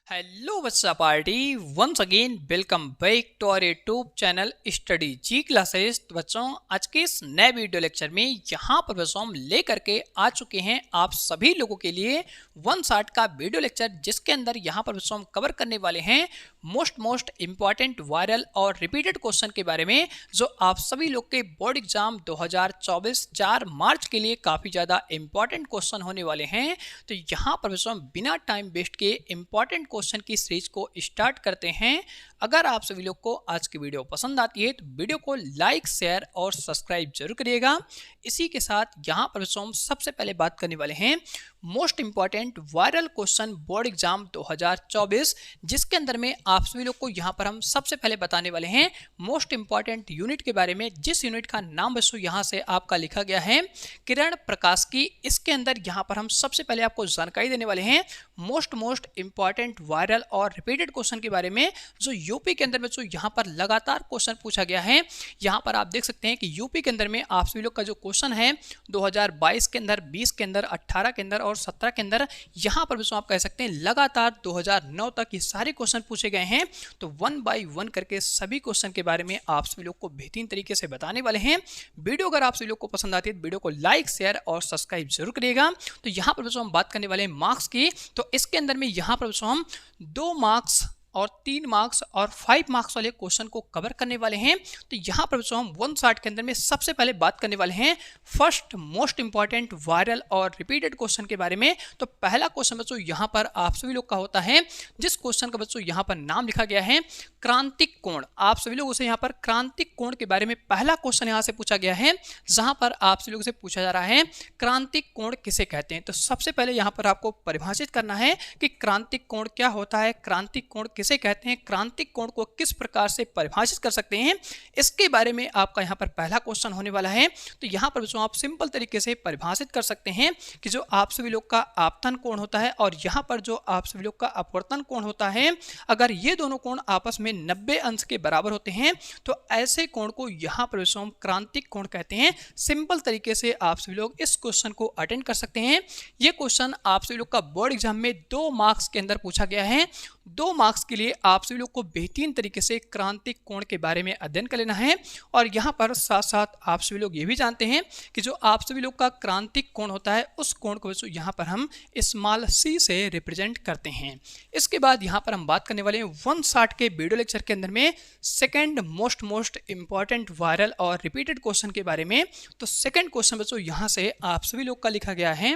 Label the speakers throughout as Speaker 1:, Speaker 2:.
Speaker 1: Hello बच्चा party once again welcome back to our YouTube channel study G classes. तो बच्चों आज के इस नए वीडियो लेक्चर में यहाँ पर बच्चों हम लेकर के आ चुके हैं आप सभी लोगों के लिए 160 का वीडियो लेक्चर, जिसके अंदर यहाँ पर बच्चों हम कवर करने वाले हैं मोस्ट इंपॉर्टेंट वायरल और रिपीटेड क्वेश्चन के बारे में, जो आप सभी लोग के बोर्ड एग्जाम 2024 4 मार्च के लिए काफ़ी ज़्यादा इंपॉर्टेंट क्वेश्चन होने वाले हैं। तो यहाँ पर बच्चों हम बिना टाइम वेस्ट के इंपॉर्टेंट क्वेश्चन की सीरीज को स्टार्ट करते हैं। अगर आप सभी लोग को आज की वीडियो पसंद आती है तो वीडियो को लाइक शेयर और सब्सक्राइब जरूर करिएगा। इसी के साथ यहाँ पर हम सबसे पहले बात करने वाले हैं most important viral question board exam 2024, जिसके अंदर में आप सभी लोग को यहाँ पर हम सबसे पहले बताने वाले हैं मोस्ट इंपॉर्टेंट यूनिट के बारे में, जिस यूनिट का नाम बच्चों यहाँ से आपका लिखा गया है किरण प्रकाश की। इसके अंदर यहाँ पर हम सबसे पहले आपको जानकारी देने वाले हैं मोस्ट इंपॉर्टेंट वायरल और रिपीटेड क्वेश्चन के बारे में, जो यूपी के अंदर बच्चों यहाँ पर लगातार क्वेश्चन पूछा गया है। यहाँ पर आप देख सकते हैं कि यूपी के अंदर में आप सभी लोग का जो क्वेश्चन है 2022 के अंदर, 20 के अंदर, 18 के अंदर और 17 के अंदर, यहाँ पर बच्चों आप कह सकते हैं लगातार 2009 तक ये सारे क्वेश्चन पूछे गए हैं। तो वन बाय वन करके सभी क्वेश्चन के बारे में आप सभी लोग को बेहतरीन तरीके से बताने वाले हैं। वीडियो अगर आप सभी लोग को पसंद आती है तो वीडियो को लाइक शेयर और सब्सक्राइब जरूर करिएगा। तो यहाँ पर बच्चों हम बात करने वाले हैं मार्क्स की। तो इसके अंदर में यहाँ पर बच्चों हम 2 मार्क्स और 3 मार्क्स और 5 मार्क्स वाले क्वेश्चन को कवर करने वाले हैं। तो यहाँ पर बच्चों हम 160 के अंदर में सबसे पहले बात करने वाले हैं फर्स्ट मोस्ट इंपॉर्टेंट वायरल और रिपीटेड क्वेश्चन के बारे में। तो पहला क्वेश्चन बच्चों यहाँ पर आप सभी लोग का होता है, जिस क्वेश्चन का बच्चों यहाँ पर नाम लिखा गया है क्रांतिक कोण। आप सभी लोगों से यहाँ पर क्रांतिक कोण के बारे में पहला क्वेश्चन यहाँ से पूछा गया है, जहां पर आप सभी लोगों से पूछा जा रहा है क्रांतिक कोण किसे कहते हैं। तो सबसे पहले यहाँ पर आपको परिभाषित करना है कि क्रांतिक कोण क्या होता है, क्रांतिक कोण किसे कहते हैं, क्रांतिक कोण को किस प्रकार से परिभाषित कर सकते हैं, इसके बारे में आपका यहाँ पर पहला क्वेश्चन होने वाला है। तो यहाँ पर बच्चों आप सिंपल तरीके से परिभाषित कर सकते हैं कि जो आप सभी लोग का आपतन कोण होता है और यहाँ पर जो आप सभी लोग का अपवर्तन कोण होता है, अगर ये दोनों कोण आपस में 90 अंश के बराबर होते हैं तो ऐसे कोण को यहाँ पर बच्चों हम क्रांतिक कोण कहते हैं। सिंपल तरीके से आप सभी लोग इस क्वेश्चन को अटेंड कर सकते हैं। ये क्वेश्चन आप सभी लोग का बोर्ड एग्जाम में 2 मार्क्स के अंदर पूछा गया है। 2 मार्क्स के लिए आप सभी लोग को बेहतरीन तरीके से क्रांतिक कोण के बारे में अध्ययन कर लेना है। और यहाँ पर साथ साथ आप सभी लोग ये भी जानते हैं कि जो आप सभी लोग का क्रांतिक कोण होता है उस कोण को बच्चों यहाँ पर हम स्मॉल c से रिप्रेजेंट करते हैं। इसके बाद यहाँ पर हम बात करने वाले हैं 160 के वीडियो लेक्चर के अंदर में सेकंड मोस्ट इंपॉर्टेंट वायरल और रिपीटेड क्वेश्चन के बारे में। तो सेकंड क्वेश्चन बच्चों यहाँ से आप सभी लोग का लिखा गया है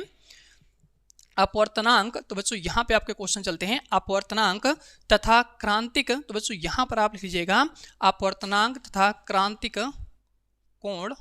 Speaker 1: अपवर्तनांक। तो बच्चों यहाँ पे आपके क्वेश्चन चलते हैं अपवर्तनांक तथा क्रांतिक। तो बच्चों यहाँ पर आप लिख लीजिएगा अपवर्तनांक तथा क्रांतिक कोण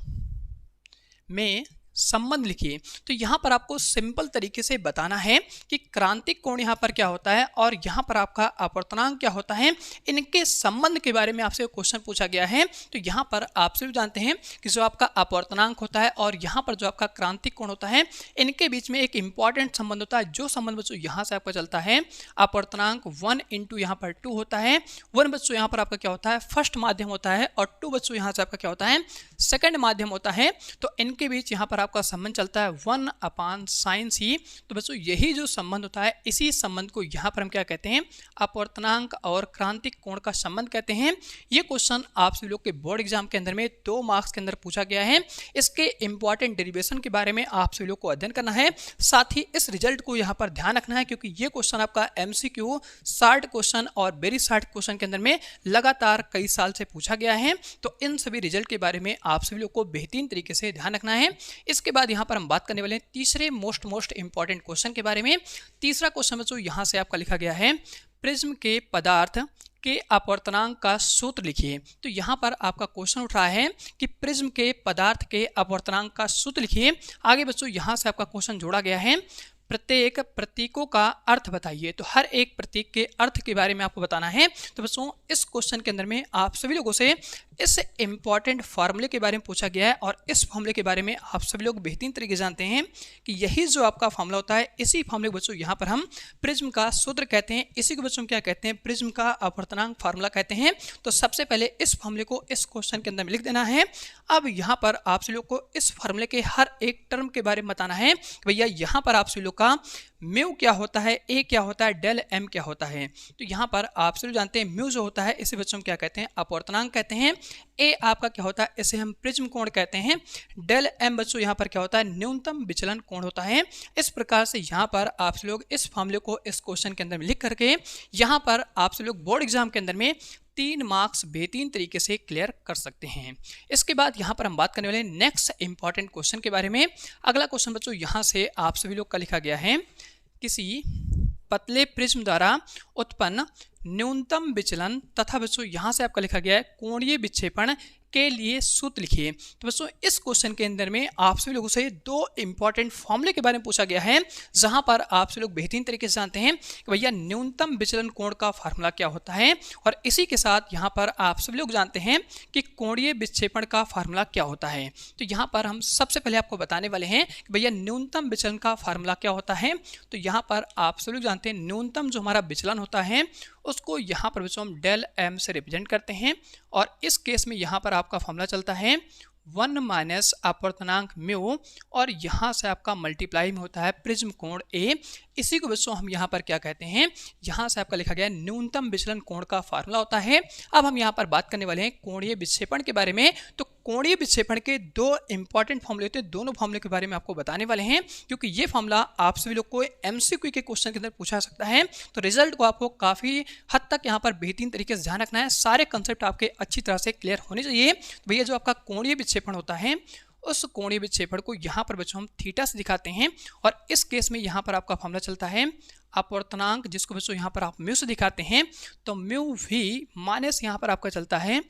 Speaker 1: में संबंध लिखिए। तो यहाँ पर आपको सिंपल तरीके से बताना है कि क्रांतिक कोण यहाँ पर क्या होता है और यहाँ पर आपका अपवर्तनांक क्या होता है, इनके संबंध के बारे में आपसे क्वेश्चन पूछा गया है। तो यहाँ पर आप सभी जानते हैं कि जो आपका अपवर्तनांक होता है और यहाँ पर जो आपका क्रांतिक कोण होता है, इनके बीच में एक इंपॉर्टेंट संबंध होता है। जो संबंध बच्चों यहाँ से आपका चलता है अपवर्तनांक 1 इंटू यहाँ पर 2 होता है। 1 बच्चों यहाँ पर आपका क्या होता है फर्स्ट माध्यम होता है और 2 बच्चों यहाँ से आपका क्या होता है सेकंड माध्यम होता है। तो इनके बीच यहाँ पर आपका संबंध चलता है 1/sin c। तो बच्चों यही जो संबंध होता है, इसी संबंध को यहाँ पर हम क्या कहते हैं अपवर्तनांक और क्रांतिक कोण का संबंध कहते हैं। ये क्वेश्चन आप सभी लोग के बोर्ड एग्जाम के अंदर में 2 मार्क्स के अंदर पूछा गया है। इसके इंपॉर्टेंट डेरिवेशन के बारे में आप सभी लोग को अध्ययन करना है, साथ ही इस रिजल्ट को यहाँ पर ध्यान रखना है, क्योंकि ये क्वेश्चन आपका MCQ शार्ट क्वेश्चन और वेरी शार्ट क्वेश्चन के अंदर में लगातार कई साल से पूछा गया है। तो इन सभी रिजल्ट के बारे में आप सभी लोग को बेहतरीन तरीके से ध्यान रखना है। इसके बाद यहाँ पर हम बात करने वाले हैं तीसरे मोस्ट इंपॉर्टेंट क्वेश्चन के बारे में। तीसरा क्वेश्चन बच्चों यहाँ से आपका लिखा गया है प्रिज्म के पदार्थ के अपवर्तनांक का सूत्र लिखिए। तो यहाँ पर आपका क्वेश्चन उठ रहा है कि प्रिज्म के पदार्थ के अपवर्तनांक का सूत्र लिखिए। आगे बच्चों यहाँ से आपका क्वेश्चन जोड़ा गया है प्रत्येक प्रतीकों का अर्थ बताइए। तो हर एक प्रतीक के अर्थ के बारे में आपको बताना है। तो बच्चों इस क्वेश्चन के अंदर में आप सभी लोगों से इस इंपॉर्टेंट फार्मूले के बारे में पूछा गया है और इस फार्मूले के बारे में आप सभी लोग बेहतरीन तरीके से जानते हैं कि यही जो आपका फार्मूला होता है, इसी फार्मूले को बच्चों यहाँ पर हम प्रिज्म का सूत्र कहते हैं। इसी को बच्चों क्या कहते हैं प्रिज्म का अपवर्तनांक फार्मूला कहते हैं। तो सबसे पहले इस फार्मूले को इस क्वेश्चन के अंदर में लिख देना है। अब यहाँ पर आप सभी लोग को इस फार्मूले के हर एक टर्म के बारे में बताना है। भैया यहाँ पर आप सभी लोग का म्यू क्या होता है, ए क्या होता है, डेल एम क्या होता है। तो यहाँ पर आप सभी जानते हैं म्यू जो होता है इसे बच्चों क्या कहते हैं, अपवर्तनांक कहते हैं। ए आपका क्या होता है, इसे हम प्रिज्म कोण कहते हैं। डेल एम बच्चों यहाँ पर क्या होता है, न्यूनतम विचलन कोण होता है। इस प्रकार से यहाँ पर आप सब लोग इस फॉर्मूले को इस क्वेश्चन के अंदर में लिख करके यहाँ पर आप सब लोग बोर्ड एग्जाम के अंदर में 3 मार्क्स बेहतरीन तरीके से क्लियर कर सकते हैं। इसके बाद यहाँ पर हम बात करने वाले नेक्स्ट इंपॉर्टेंट क्वेश्चन के बारे में। अगला क्वेश्चन बच्चों यहाँ से आप सभी लोग का लिखा गया है, किसी पतले प्रिज्म द्वारा उत्पन्न न्यूनतम विचलन तथा बच्चों यहाँ से आपका लिखा गया है कोणीय विक्षेपण के लिए सूत्र लिखिए। तो बच्चों इस क्वेश्चन के अंदर में आप सभी लोगों से 2 इंपॉर्टेंट फॉर्मूले के बारे में पूछा गया है, जहां पर आप सभी लोग बेहतरीन तरीके से जानते हैं कि भैया न्यूनतम विचलन कोण का फार्मूला क्या होता है, और इसी के साथ यहाँ पर आप सभी लोग जानते हैं कि कोणीय विक्षेपण का फार्मूला क्या होता है। तो यहाँ पर हम सबसे पहले आपको बताने वाले हैं कि भैया न्यूनतम विचलन का फार्मूला क्या होता है। तो यहाँ पर आप सभी लोग जानते हैं न्यूनतम जो हमारा विचलन होता है उसको यहाँ पर बच्चों हम डेल एम से रिप्रेजेंट करते हैं, और इस केस में यहाँ पर आपका फॉर्मूला चलता है 1 माइनस अपवर्तनांक म्यू, और यहाँ से आपका मल्टीप्लाई में होता है प्रिज्म कोण ए। इसी को बच्चों हम यहाँ पर क्या कहते हैं, यहाँ से आपका लिखा गया न्यूनतम विचलन कोण का फार्मूला होता है। अब हम यहाँ पर बात करने वाले हैं कोणीय विक्षेपण के बारे में। तो कोणीय विक्षेपण के 2 इंपॉर्टेंट फॉर्मूले होते हैं, दोनों फॉर्मूले के बारे में आपको बताने वाले हैं, क्योंकि ये फॉर्मूला आप सभी लोग को एमसीक्यू के क्वेश्चन के अंदर पूछा सकता है। तो रिजल्ट को आपको काफ़ी हद तक यहाँ पर बेहतरीन तरीके से ध्यान रखना है, सारे कंसेप्ट आपके अच्छी तरह से क्लियर होने चाहिए। तो भैया जो आपका कोणीय विक्षेपण होता है उस कोणीय विक्षेपण को यहाँ पर बच्चों हम थीटा से दिखाते हैं, और इस केस में यहाँ पर आपका फॉर्मूला चलता है अपवर्तनांक, जिसको बच्चों यहाँ पर आप म्यू से दिखाते हैं। तो म्यू वी माइनस यहाँ पर आपका चलता है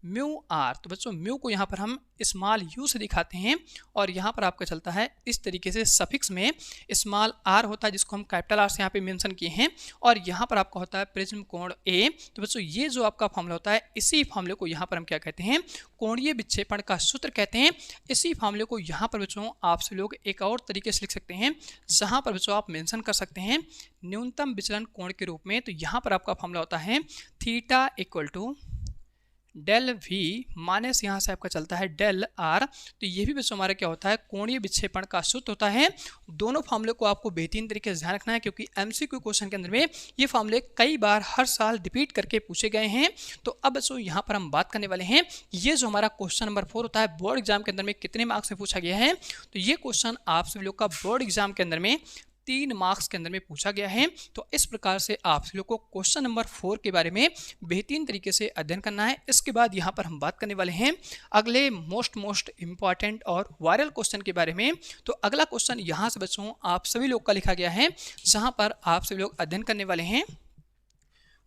Speaker 1: म्यू आर। तो बच्चों म्यू को यहाँ पर हम स्मॉल यू से दिखाते हैं, और यहाँ पर आपका चलता है इस तरीके से सफिक्स में स्मॉल आर होता है, जिसको हम कैपिटल आर से यहाँ पे मेंशन किए हैं, और यहाँ पर आपका होता है प्रिज्म कोण ए। तो बच्चों ये जो आपका फॉर्मूला होता है, इसी फॉर्मूले को यहाँ पर हम क्या कहते हैं, कोणीय विक्षेपण का सूत्र कहते हैं। इसी फॉर्मूले को यहाँ पर बच्चों आपसे लोग एक और तरीके से लिख सकते हैं, जहाँ पर बच्चों आप मेंशन कर सकते हैं न्यूनतम विचलन कोण के रूप में। तो यहाँ पर आपका फॉर्मूला होता है theta equal to del V minus यहाँ से आपका चलता है डेल आर। तो ये भी बच्चों हमारा क्या होता है, कोणीय विक्षेपण का सूत्र होता है। दोनों फॉर्मूले को आपको बेहतरीन तरीके से ध्यान रखना है, क्योंकि एमसीक्यू क्वेश्चन के अंदर में ये फॉर्मूले कई बार हर साल रिपीट करके पूछे गए हैं। तो अब बच्चों यहाँ पर हम बात करने वाले हैं, ये जो हमारा क्वेश्चन नंबर 4 होता है बोर्ड एग्जाम के अंदर में कितने मार्क्स में पूछा गया है। तो ये क्वेश्चन आप सभी लोग का बोर्ड एग्जाम के अंदर में 3 मार्क्स के अंदर में पूछा गया है। तो इस प्रकार से आप सभी लोग को क्वेश्चन नंबर 4 के बारे में बेहतरीन तरीके से अध्ययन करना है। इसके बाद यहाँ पर हम बात करने वाले हैं अगले मोस्ट इंपॉर्टेंट और वायरल क्वेश्चन के बारे में। तो अगला क्वेश्चन यहाँ से बच्चों आप सभी लोग का लिखा गया है, जहाँ पर आप सभी लोग अध्ययन करने वाले हैं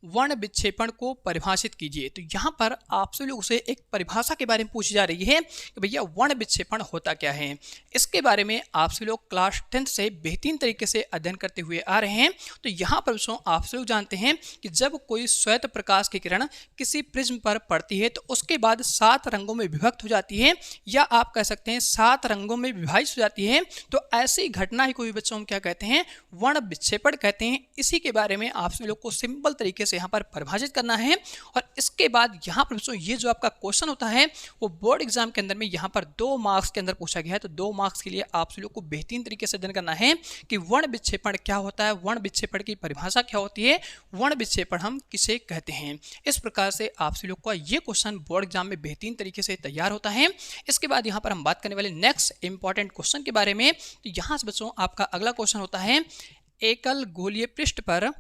Speaker 1: वर्ण विक्षेपण को परिभाषित कीजिए। तो यहाँ पर आपसे लोगों से एक परिभाषा के बारे में पूछी जा रही है कि भैया वर्ण विक्षेपण होता क्या है। इसके बारे में आपसे लोग क्लास 10th से बेहतरीन तरीके से अध्ययन करते हुए आ रहे हैं। तो यहाँ पर बच्चों आपसे लोग जानते हैं कि जब कोई श्वेत प्रकाश की किरण किसी प्रिज्म पर पड़ती है तो उसके बाद 7 रंगों में विभक्त हो जाती है, या आप कह सकते हैं 7 रंगों में विभाजित हो जाती है। तो ऐसी घटना ही कोई बच्चों हम क्या कहते हैं, वर्ण विक्षेपण कहते हैं। इसी के बारे में आपसे लोग को सिंपल तरीके यहाँ पर परिभाषित करना है। और इसके बाद यहाँ पर बच्चों ये जो आपका क्वेश्चन होता है वो बोर्ड एग्जाम के अंदर में यहाँ पर 2 मार्क्स के अंदर पूछा गया है। तो 2 मार्क्स के लिए आप लोग को बेहतरीन तरीके से अध्ययन करना है कि वर्ण विक्षेपण क्या होता है, वर्ण विक्षेपण की परिभाषा क्या होती है, वर्ण विक्षेपण हम किसे कहते हैं। इस प्रकार से आप लोग का ये क्वेश्चन बोर्ड एग्जाम में बेहतरीन तरीके से तैयार होता है। इसके बाद यहाँ पर हम बात करने वाले नेक्स्ट इंपॉर्टेंट क्वेश्चन के बारे में। तो यहाँ से बच्चों आपका अगला क्वेश्चन होता है एकल गोलीय पृष्ठ पर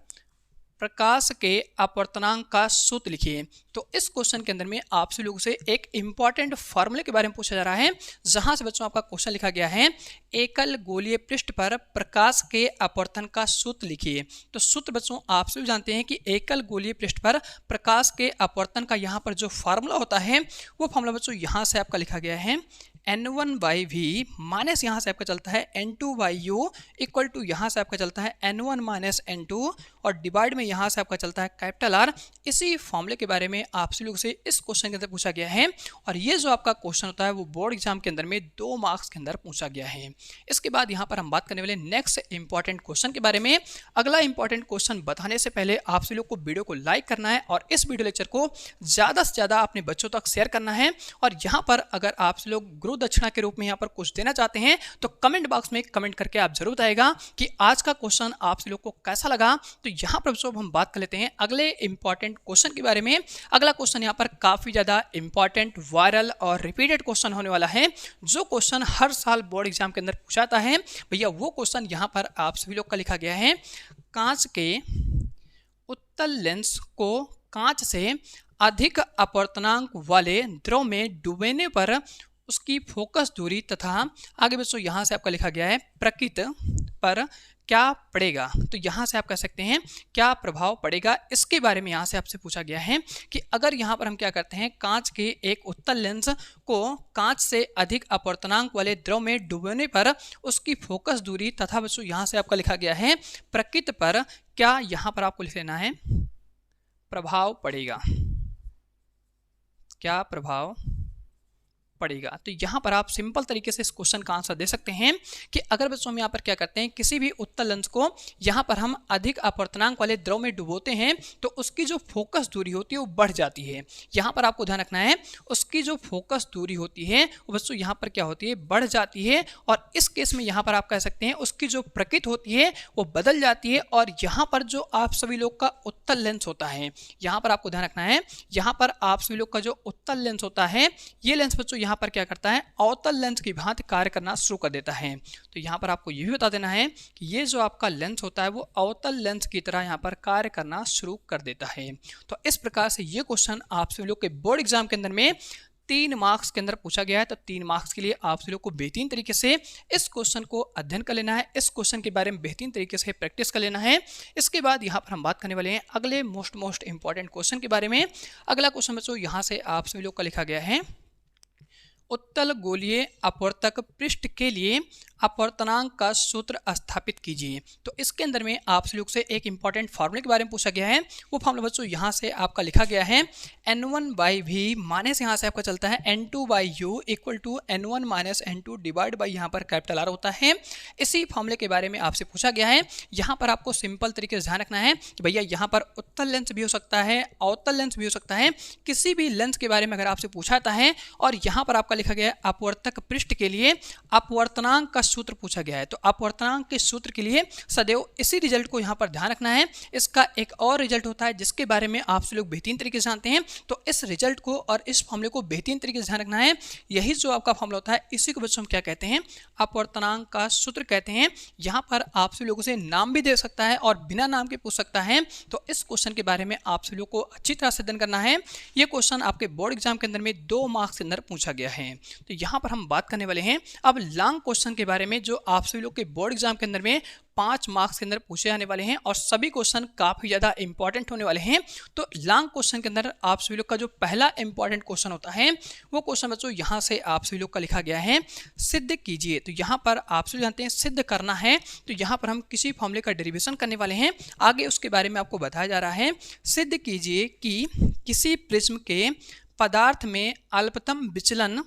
Speaker 1: प्रकाश के अपवर्तनांक का सूत्र लिखिए। तो इस क्वेश्चन के अंदर में आपसे लोगों से एक इंपॉर्टेंट फार्मूले के बारे में पूछा जा रहा है, जहां से बच्चों आपका क्वेश्चन लिखा गया है एकल गोलीय पृष्ठ पर प्रकाश के अपवर्तन का सूत्र लिखिए। तो सूत्र बच्चों आप सभी जानते हैं कि एकल गोलीय पृष्ठ पर प्रकाश के अपवर्तन का यहाँ पर जो फार्मूला होता है वो फार्मूला बच्चों यहाँ से आपका लिखा गया है N1/V माइनस यहाँ से आपका चलता है N2/U इक्वल टू यहाँ से आपका चलता है N1 माइनस N2 और डिवाइड में यहाँ से आपका चलता है कैपिटल R। इसी फॉर्मूले के बारे में आपसे लोग से इस क्वेश्चन के अंदर पूछा गया है, और ये जो आपका क्वेश्चन होता है वो बोर्ड एग्जाम के अंदर में 2 मार्क्स के अंदर पूछा गया है। इसके बाद यहाँ पर हम बात करने वाले नेक्स्ट इंपॉर्टेंट क्वेश्चन के बारे में। अगला इंपॉर्टेंट क्वेश्चन बताने से पहले आपसे लोग को वीडियो को लाइक करना है और इस वीडियो लेक्चर को ज़्यादा से ज़्यादा अपने बच्चों तक शेयर करना है। और यहाँ पर अगर आपसे लोग गुरु दक्षिणा के रूप में यहाँ पर कुछ देना चाहते हैं तो कमेंट बॉक्स में कमेंट करके आप जरूर बताइएगा कि आज का क्वेश्चन आप सभी लोग को कैसा लगा। तो यहाँ पर बच्चों हम बात कर लेते हैं अगले इंपॉर्टेंट क्वेश्चन के बारे में। अगला क्वेश्चन यहाँ पर काफी ज्यादा इंपॉर्टेंट, वायरल और रिपीटेड क्वेश्चन होने वाला है। जो क्वेश्चन हर साल बोर्ड एग्जाम के अंदर पूछा जाता है भैया, वो क्वेश्चन यहाँ पर आप सभी लोग का लिखा गया है। कांच के उत्तल लेंस को कांच से अधिक अपवर्तनांक वाले द्रव में डूबने पर उसकी फोकस दूरी तथा आगे बच्चों यहाँ से आपका लिखा गया है प्रकृति पर क्या पड़ेगा। तो यहाँ से आप कह सकते हैं क्या प्रभाव पड़ेगा, इसके बारे में यहाँ से आपसे पूछा गया है कि अगर यहाँ पर हम क्या करते हैं, कांच के एक उत्तल लेंस को कांच से अधिक अपवर्तनांक वाले द्रव में डूबने पर उसकी फोकस दूरी तथा बच्चों यहाँ से आपका लिखा गया है प्रकृति पर क्या, यहाँ पर आपको लिख लेना है प्रभाव पड़ेगा, क्या प्रभाव पड़ेगा। तो यहाँ पर आप सिंपल तरीके से इस क्वेश्चन का आंसर दे सकते हैं कि अगर बच्चों हम यहाँ पर क्या करते हैं, किसी भी उत्तल लेंस को यहाँ पर हम अधिक अपवर्तनांक वाले द्रव में डुबोते हैं तो उसकी जो फोकस दूरी होती है वो बढ़ जाती है। यहाँ पर आपको ध्यान रखना है, उसकी जो फोकस दूरी होती है वो बच्चों यहाँ पर क्या होती है, बढ़ जाती है। और इस केस में यहाँ पर आप कह सकते हैं उसकी जो प्रकृति होती है वो बदल जाती है। और यहाँ पर जो आप सभी लोग का उत्तल लेंस होता है, यहाँ पर आपको ध्यान रखना है, यहाँ पर आप सभी लोग का जो उत्तल लेंस होता है, ये लेंस बच्चों यहाँ पर क्या करता है, अवतल लेंस की भांति कार्य करना शुरू कर देता है। तो यहाँ पर आपको ये भी बता देना है कि ये जो आपका लेंस होता है वो अवतल लेंस की तरह यहाँ पर कार्य करना शुरू कर देता है। तो इस प्रकार से ये क्वेश्चन आप सभी लोग के बोर्ड एग्जाम के अंदर में 3 मार्क्स के अंदर पूछा गया है। तो 3 मार्क्स के लिए आप सभी लोग को बेहतरीन तरीके से इस क्वेश्चन को अध्ययन कर लेना है, इस क्वेश्चन के बारे में बेहतरीन तरीके से प्रैक्टिस कर लेना है। इसके बाद यहाँ पर हम बात करने वाले हैं अगले मोस्ट इंपॉर्टेंट क्वेश्चन के बारे में। अगला क्वेश्चन बच्चों यहाँ से आप सभी लोग का लिखा गया है, उत्तल गोलीय अपवर्तक पृष्ठ के लिए अपवर्तनांक का सूत्र स्थापित कीजिए। तो इसके अंदर में आप लोग से एक इंपॉर्टेंट फार्मूले के बारे में पूछा गया है। वो फार्मूला बच्चों यहाँ से आपका लिखा गया है N1/V माइनस यहाँ से आपका चलता है N2/U equal to N1 minus N2 divide by यहाँ पर कैपिटल R होता है। इसी फार्मूले के बारे में आपसे पूछा गया है। यहाँ पर आपको सिंपल तरीके से ध्यान रखना है कि भैया यहाँ पर उत्तल लेंस भी हो सकता है, अवतल लेंस भी हो सकता है, किसी भी लेंस के बारे में अगर आपसे पूछा जाता है और यहाँ पर आपका लिखा गया है अपवर्तक पृष्ठ के लिए अपवर्तनांक का सूत्र पूछा गया है, तो अपवर्तनांक के सूत्र के लिए सदैव इसी रिजल्ट को यहाँ पर ध्यान रखना है। इसका एक और रिजल्ट होता है जिसके बारे में आप लोग बेहतरीन तरीके से जानते हैं। तो इस रिजल्ट को और इस फॉर्मूले को बेहतरीन तरीके से ध्यान रखना है। यही जो आपका फॉर्मूला होता है इसी को बच्चों हम क्या कहते हैं, अपवर्तनांक का सूत्र कहते हैं। यहाँ पर आप सभी लोगों से नाम भी दे सकता है और बिना नाम के पूछ सकता है। तो इस क्वेश्चन के बारे में आप सभी लोग को अच्छी तरह से अध्ययन करना है। ये क्वेश्चन आपके बोर्ड एग्जाम के अंदर में 2 मार्क्स के अंदर पूछा गया है। तो यहाँ पर हम बात करने वाले हैं अब लॉन्ग क्वेश्चन के बारे में जो आप सभी लोग के बोर्ड एग्जाम के अंदर में 5 मार्क्स के अंदर पूछे जाने वाले हैं और सभी क्वेश्चन काफी ज्यादा इंपॉर्टेंट होने वाले हैं। तो लॉन्ग क्वेश्चन के अंदर आप सभी लोग का जो पहला इंपॉर्टेंट क्वेश्चन होता है वो क्वेश्चन बच्चों यहाँ से आप सभी लोग का लिखा गया है, सिद्ध कीजिए। तो यहाँ पर आप सभी जानते हैं सिद्ध करना है, तो यहाँ पर हम किसी फॉर्मूले का डेरिवेशन करने वाले हैं। आगे उसके बारे में आपको बताया जा रहा है, सिद्ध कीजिए कि किसी प्रिज्म के पदार्थ में अल्पतम विचलन,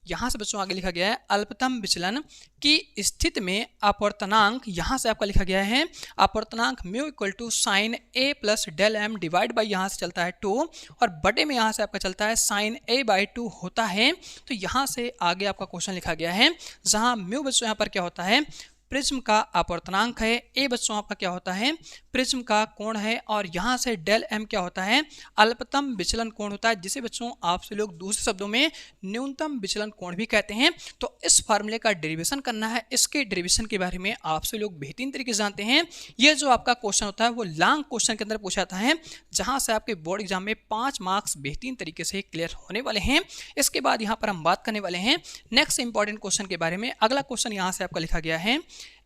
Speaker 1: यहाँ से बच्चों आगे लिखा गया है अल्पतम विचलन की स्थिति में अपवर्तनांक, यहाँ से आपका लिखा गया है अपवर्तनांक mu equal to sine A plus del M divide by यहाँ से चलता है 2 और बटे में यहाँ से आपका चलता है साइन ए बाई 2 होता है। तो यहाँ से आगे आपका क्वेश्चन लिखा गया है जहाँ म्यू बच्चों यहाँ पर क्या होता है, प्रिज्म का अपवर्तनांक है, ए बच्चों आपका क्या होता है, प्रिज्म का कोण है, और यहाँ से डेल एम क्या होता है, अल्पतम विचलन कोण होता है, जिसे बच्चों आपसे लोग दूसरे शब्दों में न्यूनतम विचलन कोण भी कहते हैं। तो इस फार्मूले का डेरिवेशन करना है। इसके डेरिवेशन के बारे में आपसे लोग बेहतरीन तरीके से जानते हैं। ये जो आपका क्वेश्चन होता है वो लॉन्ग क्वेश्चन के अंदर पूछा जाता है, जहाँ से आपके बोर्ड एग्जाम में 5 मार्क्स बेहतरीन तरीके से क्लियर होने वाले हैं। इसके बाद यहाँ पर हम बात करने वाले हैं नेक्स्ट इंपॉर्टेंट क्वेश्चन के बारे में। अगला क्वेश्चन यहाँ से आपका लिखा गया है,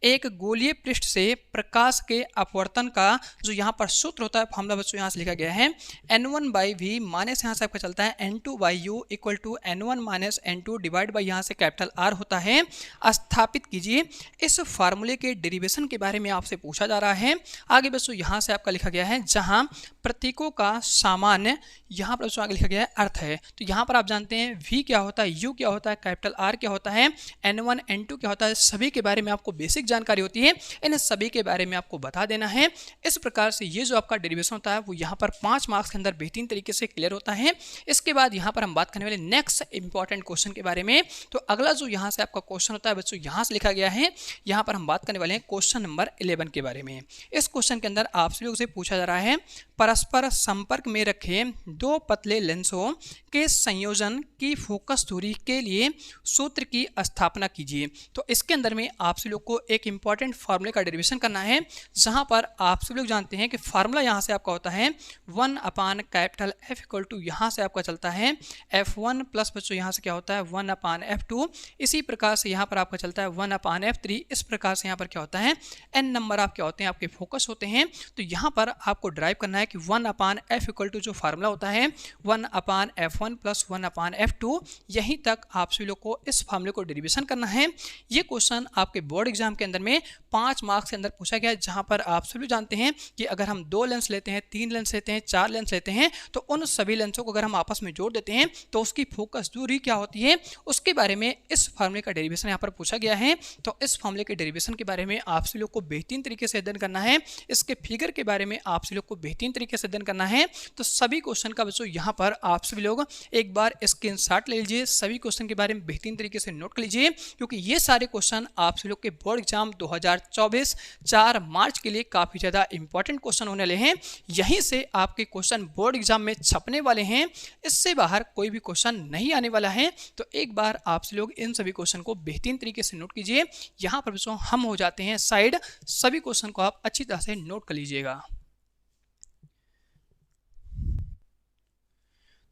Speaker 1: एक गोलीय पृष्ठ से प्रकाश के अपवर्तन का जो यहाँ पर सूत्र होता है फॉर्मूला बच्चों यहाँ से लिखा गया है N1/V माइनस यहाँ से आपका चलता है N2/U equal to N1 minus N2 divide by यहाँ से कैपिटल R होता है, स्थापित कीजिए। इस फार्मूले के डेरिवेशन के बारे में आपसे पूछा जा रहा है। आगे बच्चों यहाँ से आपका लिखा गया है जहाँ प्रतीकों का सामान्य, यहाँ पर बच्चों आगे लिखा गया है अर्थ है। तो यहाँ पर आप जानते हैं V क्या होता है, U क्या होता है, कैपिटल R क्या होता है, N1 N2 क्या होता है, सभी के बारे में आपको बेसिक जानकारी होती है, इन सभी के बारे में आपको बता देना है। इस प्रकार से ये जो आपका डेरिवेशन होता है वो यहाँ पर 5 मार्क्स के अंदर बेहतरीन तरीके से क्लियर होता है। इसके बाद यहाँ पर हम बात करने वाले नेक्स्ट इंपॉर्टेंट क्वेश्चन के बारे में। तो अगला जो यहाँ से आपका क्वेश्चन होता है बच्चों, यहाँ से लिखा गया है, यहाँ पर हम बात करने वाले हैं क्वेश्चन नंबर 11 के बारे में। इस क्वेश्चन के अंदर आपसे लोग से पूछा जा रहा है, परस्पर संपर्क में रखे दो पतले लेंसों के संयोजन की फोकस दूरी के लिए सूत्र की स्थापना कीजिए। तो इसके अंदर में आप सभी लोग को एक इंपॉर्टेंट फार्मूले का डेरिवेशन करना है, जहां पर आप सभी लोग जानते हैं कि फार्मूला यहां से आपका होता है 1/F इक्वल टू यहाँ से आपका चलता है F1 प्लस बच्चों यहाँ से क्या होता है 1/F2। इसी प्रकार से यहाँ पर आपका चलता है 1/F3। इस प्रकार से यहाँ पर क्या होता है n नंबर आप क्या होते हैं आपके फोकस होते हैं। तो यहाँ पर आपको ड्राइव करना है कि 1/F इक्वल टू जो फार्मूला होता है 1/F1 प्लस 1/F2, यहीं तक आप सभी लोग को इस फार्मूले को डेरिवेशन करना है। ये क्वेश्चन आपके बोर्ड एग्जाम के अंदर में 5 मार्क्स के अंदर पूछा गया है, जहां पर आप सभी जानते हैं कि अगर हम 2 लेंस लेते हैं, 3 लेंस लेते हैं, 4 लेंस लेते हैं, तो उन सभी लेंसों को अगर हम आपस में जोड़ देते हैं तो उसकी फोकस दूरी क्या होती है, उसके बारे में इस फार्मूले का डेरिवेशन यहाँ पर पूछा गया है। तो इस फार्मूले के डेरिवेशन के बारे में आप सभी लोग को बेहतरीन तरीके से अध्ययन करना है। इसके फिगर के बारे में आप सभी लोग को बेहतरीन तरीके से अध्ययन करना है। तो सभी क्वेश्चन का बच्चों यहाँ पर आप सभी लोग एक बार स्क्रीनशॉट ले लीजिए, सभी क्वेश्चन के बारे में बेहतरीन तरीके से नोट कर लीजिए, क्योंकि ये सारे क्वेश्चन आप सभी लोग के बोर्ड एग्जाम 2024 4 मार्च के लिए काफी ज्यादा इंपॉर्टेंट क्वेश्चन होने वाले हैं। यहीं से आपके क्वेश्चन बोर्ड एग्जाम में छपने वाले हैं, इससे बाहर कोई भी क्वेश्चन नहीं आने वाला है। तो एक बार आप सभी लोग इन सभी क्वेश्चन को बेहतरीन तरीके से नोट कीजिए। यहाँ पर बच्चों हम हो जाते हैं साइड, सभी क्वेश्चन को आप अच्छी तरह से नोट कर लीजिएगा।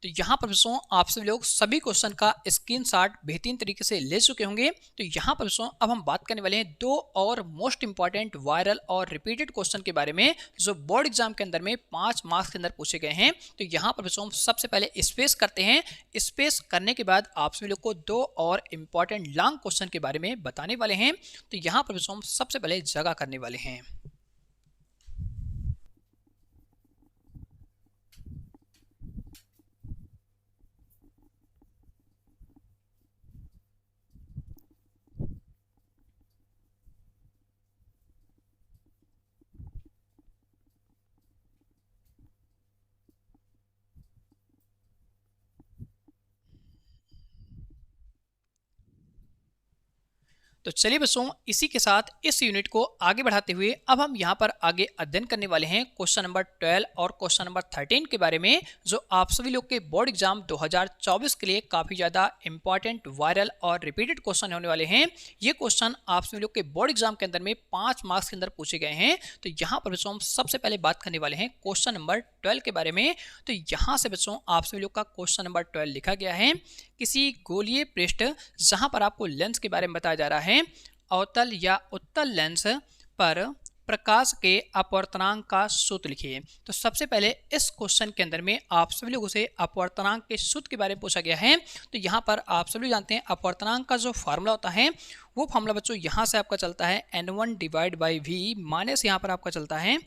Speaker 1: तो यहाँ पर बच्चों आप सभी लोग सभी क्वेश्चन का स्क्रीनशॉट बेहतरीन तरीके से ले चुके होंगे। तो यहाँ पर बच्चों अब हम बात करने वाले हैं 2 और मोस्ट इंपॉर्टेंट वायरल और रिपीटेड क्वेश्चन के बारे में, जो बोर्ड एग्जाम के अंदर में 5 मार्क्स के अंदर पूछे गए हैं। तो यहाँ पर बच्चों हम सबसे पहले स्पेस करते हैं। स्पेस करने के बाद आप सभी लोग को 2 और इंपॉर्टेंट लॉन्ग क्वेश्चन के बारे में बताने वाले हैं। तो यहाँ पर बच्चों हम सबसे पहले जगह करने वाले हैं। तो चलिए बच्चों इसी के साथ इस यूनिट को आगे बढ़ाते हुए अब हम यहाँ पर आगे अध्ययन करने वाले हैं क्वेश्चन नंबर 12 और क्वेश्चन नंबर 13 के बारे में, जो आप सभी लोग के बोर्ड एग्जाम 2024 के लिए काफी ज्यादा इंपॉर्टेंट वायरल और रिपीटेड क्वेश्चन होने वाले हैं। ये क्वेश्चन आप सभी लोग के बोर्ड एग्जाम के अंदर में 5 मार्क्स के अंदर पूछे गए हैं। तो यहाँ पर बच्चों हम सबसे पहले बात करने वाले हैं क्वेश्चन नंबर 12 के बारे में। तो यहाँ से बच्चों आप सभी लोग का क्वेश्चन नंबर 12 लिखा गया है, किसी गोलीय पृष्ठ जहां पर आपको लेंस के बारे में बताया जा रहा है, अवतल या उत्तल लेंस पर प्रकाश के अपवर्तनांक का सूत्र लिखिए। तो सबसे पहले इस क्वेश्चन के अंदर में आप सभी लोगों से अपवर्तनांक के सूत्र के बारे में पूछा गया है। तो यहाँ पर आप सभी जानते हैं अपवर्तनांक का जो फार्मूला होता है वो फार्मूला बच्चों यहाँ से आपका चलता है n1 divide by we minus यहाँ पर आपका चलता है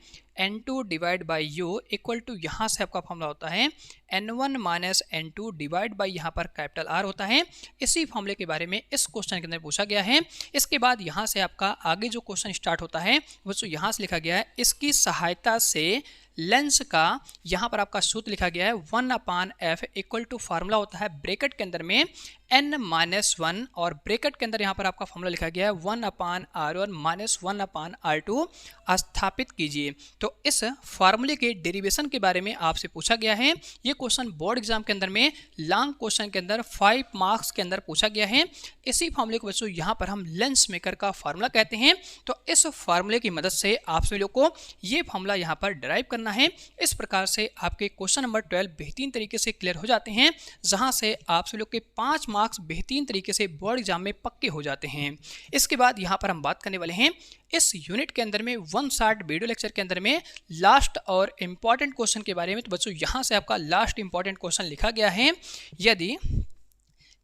Speaker 1: n2 divide by U equal to यहाँ से आपका फार्मूला होता है n1 minus n2 divide by यहाँ पर कैपिटल R होता है। इसी फार्मूले के बारे में इस क्वेश्चन के अंदर पूछा गया है। इसके बाद यहाँ से आपका आगे जो क्वेश्चन स्टार्ट होता है वो यहाँ से लिखा गया है, इसकी सहायता से लेंस का यहाँ पर आपका सूत्र लिखा गया है 1/F इक्वल टू फार्मूला होता है ब्रैकेट के अंदर में n-1 और ब्रैकेट के अंदर यहाँ पर आपका फार्मूला लिखा गया है 1/R1 माइनस 1/R2 स्थापित कीजिए। तो इस फार्मूले के डेरिवेशन के बारे में आपसे पूछा गया है। ये क्वेश्चन बोर्ड एग्जाम के अंदर में लॉन्ग क्वेश्चन के अंदर 5 मार्क्स के अंदर पूछा गया है। इसी फार्मूले को बच्चों यहाँ पर हम लेंस मेकर का फार्मूला कहते हैं। तो इस फार्मूले की मदद से आप सभी लोग को ये फार्मूला यहाँ पर डिराइव करना है। इस प्रकार से आपके क्वेश्चन नंबर 12 बेहतरीन तरीके से क्लियर हो जाते हैं, जहां से आप सभी लोग के 5 मार्क्स बेहतरीन तरीके से बोर्ड एग्जाम में पक्के हो जाते हैं। इसके बाद यहाँ पर हम बात करने वाले हैं इस यूनिट के अंदर में 1 शॉर्ट वीडियो लेक्चर के अंदर में लास्ट और इंपॉर्टेंट क्वेश्चन के बारे में। तो बच्चों यहाँ से आपका लास्ट इंपॉर्टेंट क्वेश्चन लिखा गया है, यदि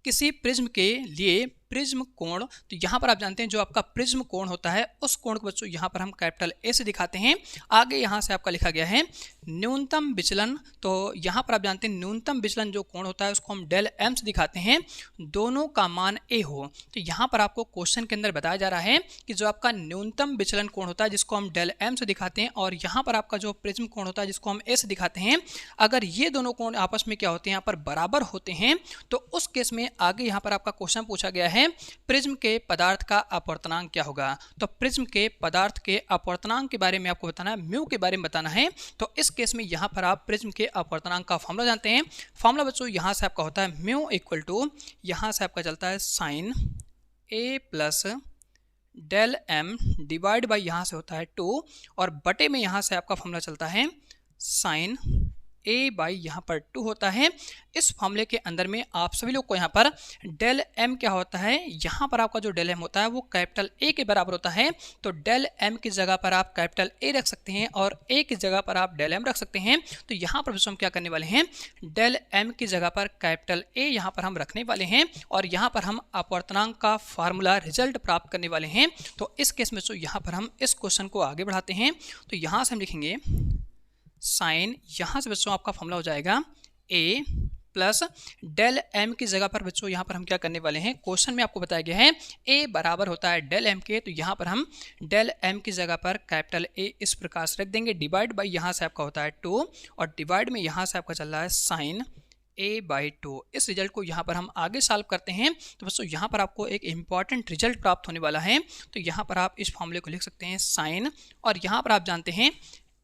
Speaker 1: किसी प्रिज्म के लिए प्रिज्म कोण, तो यहाँ पर आप जानते हैं जो आपका प्रिज्म कोण होता है उस कोण को बच्चों यहाँ पर हम कैपिटल ए से दिखाते हैं। आगे यहाँ से आपका लिखा गया है न्यूनतम विचलन, तो यहाँ पर आप जानते हैं न्यूनतम विचलन जो कोण होता है उसको हम डेल एम से दिखाते हैं, दोनों का मान ए हो। तो यहाँ पर आपको क्वेश्चन के अंदर बताया जा रहा है कि जो आपका न्यूनतम विचलन कोण होता है जिसको हम डेल एम से दिखाते हैं, और यहाँ पर आपका जो प्रिज्म कोण होता है जिसको हम ए से दिखाते हैं, अगर ये दोनों कोण आपस में क्या होते हैं यहाँ पर बराबर होते हैं, तो उस केस में आगे यहाँ पर आपका क्वेश्चन पूछा गया है प्रिज्म के पदार्थ का अपवर्तनांक क्या होगा। तो प्रिज्म के पदार्थ के अपवर्तनांक के बारे में आपको बताना है, म्यू के बारे में बताना है। तो इस केस में यहाँ पर आप प्रिज्म के अपवर्तनांक का फॉर्मूला जानते हैं। फॉर्मूला बच्चों यहाँ से आपका होता है म्यू इक्वल टू, यहाँ से आपका चलता है sine A plus del M divide by यहाँ से होता है 2, और बटे में यहाँ से आपका फॉर्मूला चलता है साइन ए बाई यहाँ पर 2 होता है। इस फॉर्मूले के अंदर में आप सभी लोग को यहाँ पर डेल एम क्या होता है, यहाँ पर आपका जो डेल एम होता है वो कैपिटल ए के बराबर होता है। तो डेल एम की जगह पर आप कैपिटल ए रख सकते हैं और ए की जगह पर आप डेल एम रख सकते हैं। तो यहाँ पर हम क्या करने वाले हैं, डेल एम की जगह पर कैपिटल ए यहाँ पर हम रखने वाले हैं, और यहाँ पर हम अपवर्तनांक का फार्मूला रिजल्ट प्राप्त करने वाले हैं। तो इस केस में यहाँ पर हम इस क्वेश्चन को आगे बढ़ाते हैं। तो यहाँ से हम लिखेंगे साइन, यहाँ से बच्चों आपका फॉर्मूला हो जाएगा ए प्लस डेल एम की जगह पर बच्चों यहाँ पर हम क्या करने वाले हैं, क्वेश्चन में आपको बताया गया है ए बराबर होता है डेल एम के, तो यहाँ पर हम डेल एम की जगह पर कैपिटल ए इस प्रकार से रख देंगे, डिवाइड बाई यहाँ से आपका होता है 2, और डिवाइड में यहाँ से आपका चल रहा है साइन ए बाई 2। इस रिजल्ट को यहाँ पर हम आगे सॉल्व करते हैं। तो बच्चों यहाँ पर आपको एक इंपॉर्टेंट रिजल्ट प्राप्त होने वाला है। तो यहाँ पर आप इस फॉर्मूले को लिख सकते हैं साइन, और यहाँ पर आप जानते हैं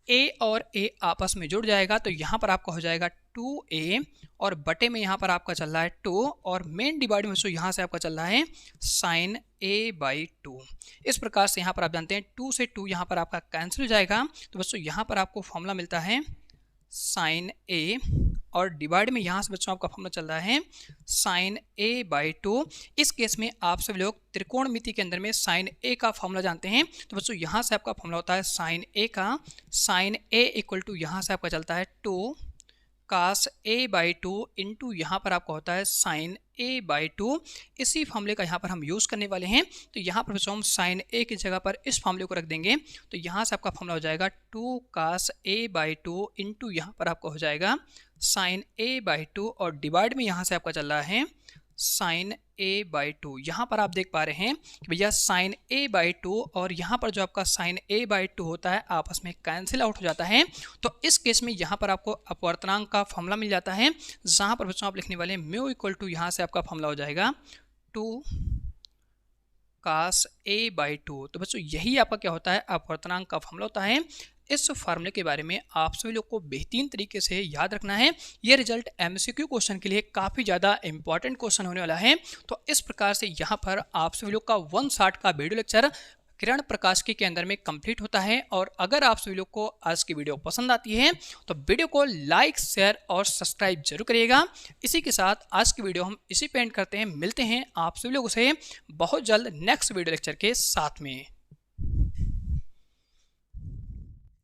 Speaker 1: ए और ए आपस में जुड़ जाएगा, तो यहाँ पर आपका हो जाएगा 2a, और बटे में यहाँ पर आपका चल रहा है 2, और मेन डिवाइड में यहाँ से आपका चल रहा है साइन a बाई 2। इस प्रकार से यहाँ पर आप जानते हैं 2 से 2 यहाँ पर आपका कैंसिल हो जाएगा। तो बच्चों यहाँ पर आपको फॉर्मूला मिलता है साइन a, और डिवाइड में यहाँ से बच्चों आपका फॉर्मूला चल रहा है साइन a बाई 2। इस केस में आप सभी लोग त्रिकोणमिति के अंदर में साइन a का फॉर्मूला जानते हैं। तो बच्चों यहाँ से आपका फॉर्मूला होता है साइन a का, साइन a इक्वल टू यहाँ से आपका चलता है 2 कास a बाई 2 इंटू यहाँ पर आपका होता है साइन a बाई 2। इसी फॉर्मूले का यहाँ पर हम यूज़ करने वाले हैं। तो यहाँ पर बच्चों हम साइन a की जगह पर इस फॉर्मूले को रख देंगे। तो यहाँ से आपका फॉर्मूला हो जाएगा 2 कास a बाई 2 इंटू यहाँ पर आपका हो जाएगा साइन a बाई 2, और डिवाइड में यहाँ से आपका चल रहा है साइन a बाई 2। यहाँ पर आप देख पा रहे हैं कि भैया साइन a बाई 2 और यहाँ पर जो आपका साइन a बाई 2 होता है आपस में कैंसिल आउट हो जाता है। तो इस केस में यहाँ पर आपको अपवर्तनांक का फॉर्मूला मिल जाता है, जहाँ पर बच्चों आप लिखने वाले हैं म्यू इक्वल टू, यहाँ से आपका फॉर्मूला हो जाएगा 2 कास a बाई 2। तो बच्चों यही आपका क्या होता है, अपवर्तनांक का फॉर्मूला होता है। इस फार्मूले के बारे में आप सभी लोग को बेहतरीन तरीके से याद रखना है। ये रिजल्ट एमसीक्यू क्वेश्चन के लिए काफ़ी ज़्यादा इंपॉर्टेंट क्वेश्चन होने वाला है। तो इस प्रकार से यहाँ पर आप सभी लोग का 1 शॉट का वीडियो लेक्चर किरण प्रकाश के अंदर में कंप्लीट होता है। और अगर आप सभी लोग को आज की वीडियो पसंद आती है तो वीडियो को लाइक, शेयर और सब्सक्राइब जरूर करिएगा। इसी के साथ आज की वीडियो हम इसी पे एंड करते हैं। मिलते हैं आप सभी लोगों से बहुत जल्द नेक्स्ट वीडियो लेक्चर के साथ में।